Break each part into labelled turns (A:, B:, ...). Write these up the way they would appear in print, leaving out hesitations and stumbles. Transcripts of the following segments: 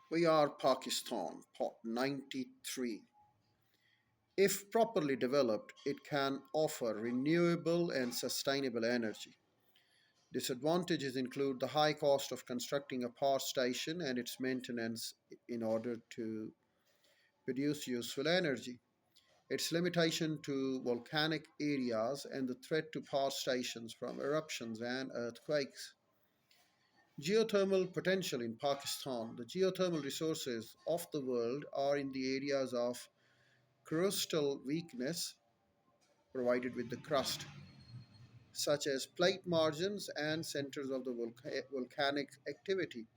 A: We are Pakistan, Pot 93. If properly developed, it can offer renewable and sustainable energy. Disadvantages include the high cost of constructing a power station and its maintenance in order to produce useful energy, its limitation to volcanic areas, and the threat to power stations from eruptions and earthquakes. Geothermal potential in Pakistan. The geothermal resources of the world are in the areas of crustal weakness provided with the crust, such as plate margins and centers of the volcanic activity.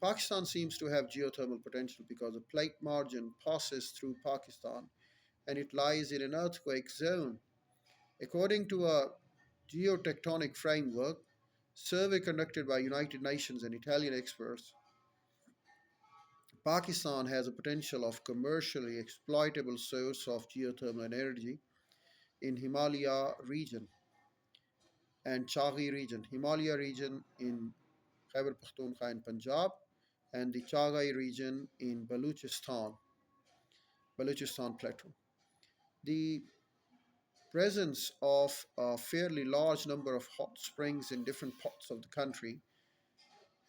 A: Pakistan seems to have geothermal potential because a plate margin passes through Pakistan and it lies in an earthquake zone. According to a geotectonic framework survey conducted by United Nations and Italian experts, Pakistan has a potential of commercially exploitable source of geothermal energy in Himalaya region and Chaghi region. Himalaya region in Khyber Pakhtunkhwa in Punjab and the Chagai region in Balochistan Plateau. The presence of a fairly large number of hot springs in different parts of the country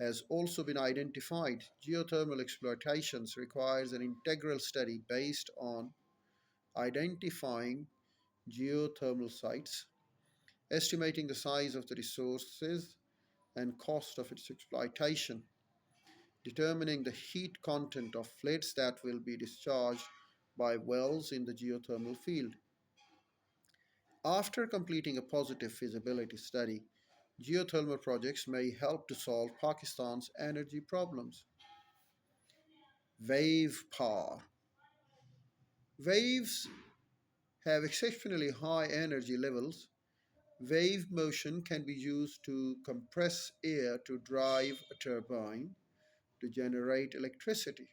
A: has also been identified. Geothermal exploitations requires an integral study based on identifying geothermal sites, estimating the size of the resources and cost of its exploitation, determining the heat content of fluids that will be discharged by wells in the geothermal field. After completing a positive feasibility study, geothermal projects may help to solve Pakistan's energy problems. Wave power. Waves have exceptionally high energy levels. Wave motion can be used to compress air to drive a turbine to generate electricity.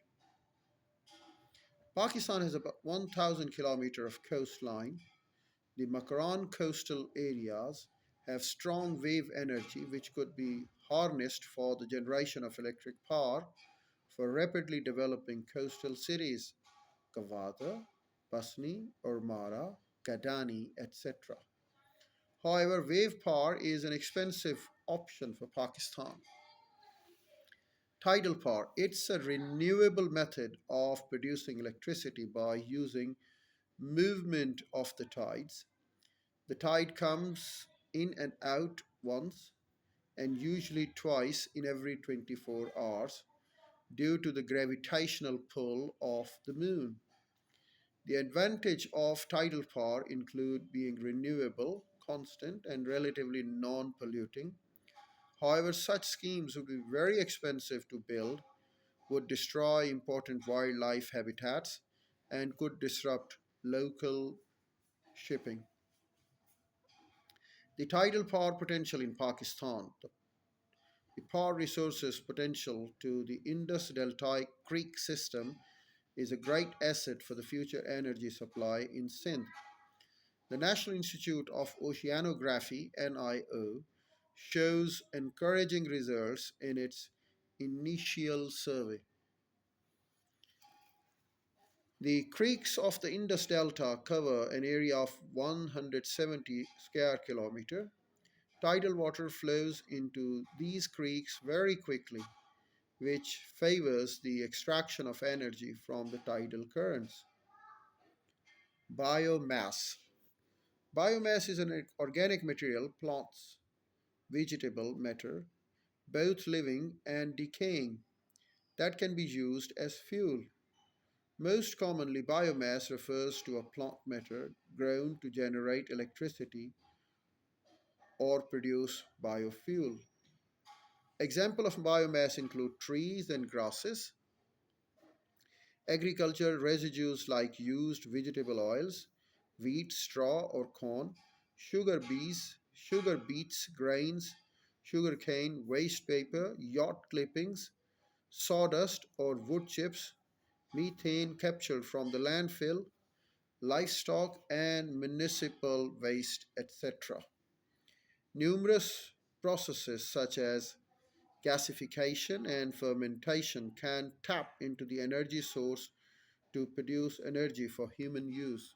A: Pakistan has about 1,000 kilometers of coastline. The Makran coastal areas have strong wave energy which could be harnessed for the generation of electric power for rapidly developing coastal cities, Kawada, Basni, Ormara, Kadani, etc. However, wave power is an expensive option for Pakistan. Tidal power, it's a renewable method of producing electricity by using movement of the tides. The tide comes in and out once and usually twice in every 24 hours due to the gravitational pull of the moon. The advantage of tidal power include being renewable, constant, and relatively non-polluting. However, such schemes would be very expensive to build, would destroy important wildlife habitats, and could disrupt local shipping. The tidal power potential in Pakistan. The power resources potential to the Indus Delta Creek system is a great asset for the future energy supply in Sindh. The National Institute of Oceanography (NIO) shows encouraging results in its initial survey. The creeks of the Indus Delta cover an area of 170 square kilometer. Tidal water flows into these creeks very quickly, which favors the extraction of energy from the tidal currents. Biomass. Biomass is an organic material, plants, vegetable matter, both living and decaying, that can be used as fuel. Most commonly, biomass refers to a plant matter grown to generate electricity or produce biofuel. Examples of biomass include trees and grasses, agricultural residues like used vegetable oils, wheat, straw, or corn, sugar beets, grains, sugar cane, waste paper, yacht clippings, sawdust or wood chips, methane captured from the landfill, livestock and municipal waste, etc. Numerous processes such as Gasification and fermentation can tap into the energy source to produce energy for human use.